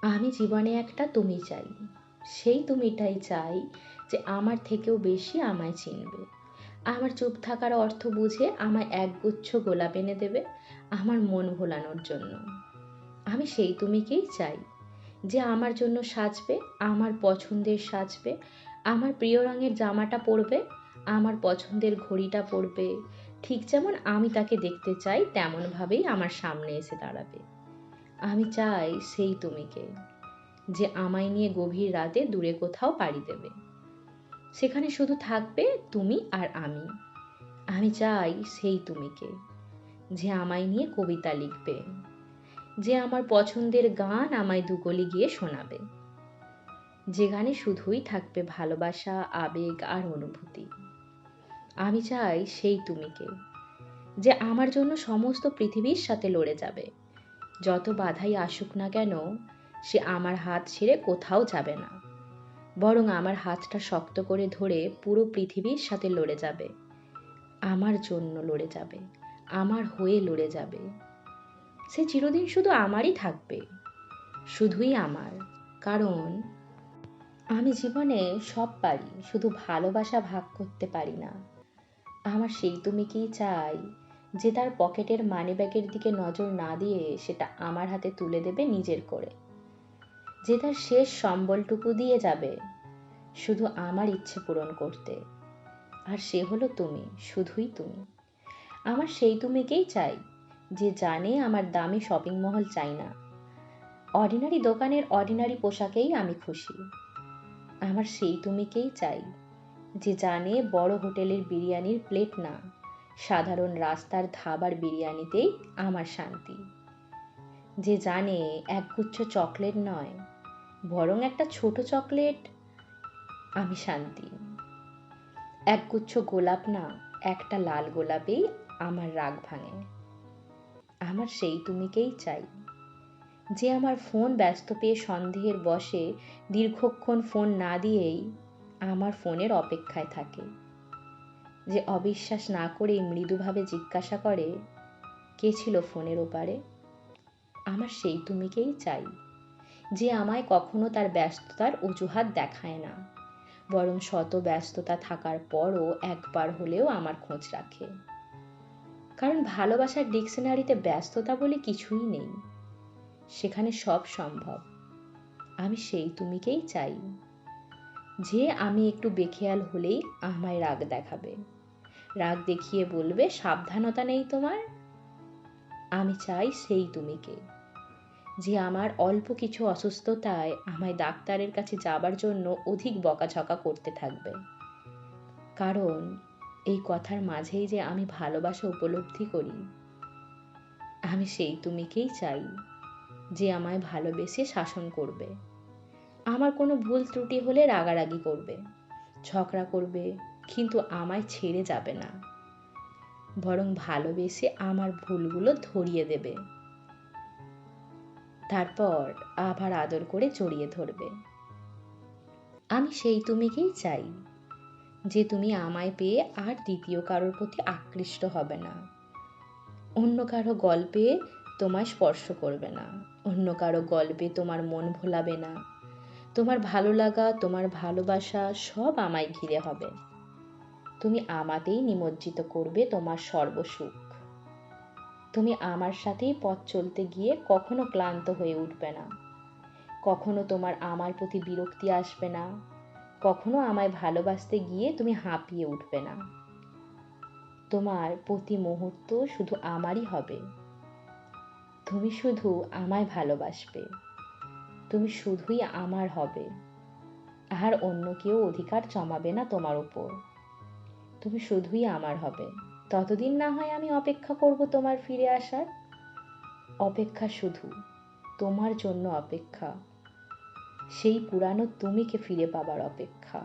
আমি জীবনে একটা তুমি চাই। সেই তুমিটাই চাই যে আমার থেকেও বেশি আমায় চিনবে। আমার চুপ থাকার অর্থ বুঝে আমায় একগুচ্ছ গোলাপ এনে দেবে আমার মন ভোলানোর জন্য। আমি সেই তুমিকেই চাই যে আমার জন্য সাজবে, আমার পছন্দের সাজবে, আমার প্রিয় রঙের জামাটা পরবে, আমার পছন্দের ঘড়িটা পরবে। ঠিক যেমন আমি তাকে দেখতে চাই তেমনভাবেই আমার সামনে এসে দাঁড়াবে। আমি চাই সেই তুমিকে, যে আমায় নিয়ে গভীর রাতে দূরে কোথাও পাড়ি দেবে। সেখানে শুধু থাকবে তুমি আর আমি। আমি চাই সেই তুমিকে, যে আমায় নিয়ে কবিতা লিখবে, যে আমার পছন্দের গান আমায় দুকলি গিয়ে শোনাবে, যে গানে শুধুই থাকবে ভালোবাসা, আবেগ আর অনুভূতি। আমি চাই সেই তুমিকে, যে আমার জন্য সমস্ত পৃথিবীর সাথে লড়ে যাবে। যত বাধাই আসুক না কেন, সে আমার হাত ছেড়ে কোথাও যাবে না, বরং আমার হাতটা শক্ত করে ধরে পুরো পৃথিবীর সাথে লড়ে যাবে। আমার জন্য লড়ে যাবে, আমার হয়ে লড়ে যাবে। সে চিরদিন শুধু আমারই থাকবে, শুধুই আমার। কারণ আমি জীবনে সব পারি, শুধু ভালোবাসা ভাগ করতে পারি না। আমার সেই তুমিকেই চাই, যে তার পকেটের মানিব্যাগের দিকে নজর না দিয়ে সেটা আমার হাতে তুলে দেবে নিজের করে, যে তার শেষ সম্বলটুকু দিয়ে যাবে শুধু আমার ইচ্ছে পূরণ করতে। আর সে হলো তুমি, শুধুই তুমি। আমার সেই তুমিকেই চাই, যে জানে আমার দামি শপিং মহল চাই না, অর্ডিনারি দোকানের অর্ডিনারি পোশাকেই আমি খুশি। আমার সেই তুমিকেই চাই, যে জানে বড় হোটেলের বিরিয়ানির প্লেট না, সাধারণ রাস্তার ধাবার বিরিয়ানিতেই আমার শান্তি। যে জানে একগুচ্ছ চকলেট নয়, বরং একটা ছোট চকলেট আমি শান্তি। একগুচ্ছ গোলাপ না, একটা লাল গোলাপেই আমার রাগ ভাঙে। আমার সেই তুমিকেই চাই, যে আমার ফোন ব্যস্ত পেয়ে সন্দেহের বশে দীর্ঘক্ষণ ফোন না দিয়েই আমার ফোনের অপেক্ষায় থাকে, যে অবিশ্বাস না করেই মৃদুভাবে জিজ্ঞাসা করে, কে ছিল ফোনের ওপারে। আমার সেই তুমিকেই চাই, যে আমায় কখনো তার ব্যস্ততার অজুহাত দেখায় না, বরং শত ব্যস্ততা থাকার পরও একবার হলেও আমার খোঁজ রাখে। কারণ ভালোবাসার ডিকশনারিতে ব্যস্ততা বলে কিছুই নেই, সেখানে সব সম্ভব। আমি সেই তুমিকেই চাই, যে আমি একটু বেখেয়াল হলেই আমায় রাগ দেখাবে, রাগ দেখিয়ে বলবে সাবধানতা নেই তোমার। আমি চাই সেই তুমিকে, যে আমার অল্প কিছু অসুস্থতায় আমায় ডাক্তারের কাছে যাবার জন্য অধিক বকাঝকা করতে থাকবে। কারণ এই কথার মাঝেই যে আমি ভালোবাসা উপলব্ধি করি। আমি সেই তুমিকেই চাই, যে আমায় ভালোবেসে শাসন করবে, আমার কোনো ভুল ত্রুটি হলে রাগারাগি করবে, ঝগড়া করবে, কিন্তু আমায় ছেড়ে যাবে না, বরং ভালোবেসে আমার ভুলগুলো ধরিয়ে দেবে, তারপর আবার আদর করে জড়িয়ে ধরবে। আমি সেই তুমিকেই চাই, যে তুমি আমায় পেয়ে আর দ্বিতীয় কারোর প্রতি আকৃষ্ট হবে না, অন্য কারো গল্পে তোমায় স্পর্শ করবে না, অন্য কারো গল্পে তোমার মন ভোলাবে না। তোমার ভালো লাগা, তোমার ভালোবাসা সব আমায় ঘিরে হবে। তুমি আমাতেই নিমজ্জিত করবে তোমার সর্বসুখ। তুমি আমার সাথেই পথ চলতে গিয়ে কখনো ক্লান্ত হয়ে উঠবে না, কখনো তোমার আমার প্রতি বিরক্তি আসবে না, কখনো আমায় ভালোবাসতে গিয়ে তুমি হাঁপিয়ে উঠবে না। তোমার প্রতি মুহূর্ত শুধু আমারই হবে। তুমি শুধু আমায় ভালোবাসবে, তুমি শুধুই আমার হবে, আর অন্য কেউ অধিকার জমাবে না তোমার উপর। তুমি শুধুই আমার হবে। ততদিন না হয় আমি অপেক্ষা করব তোমার ফিরে আসার। অপেক্ষা শুধু তোমার জন্য অপেক্ষা, সেই পুরানো তুমিকে ফিরে পাবার অপেক্ষা।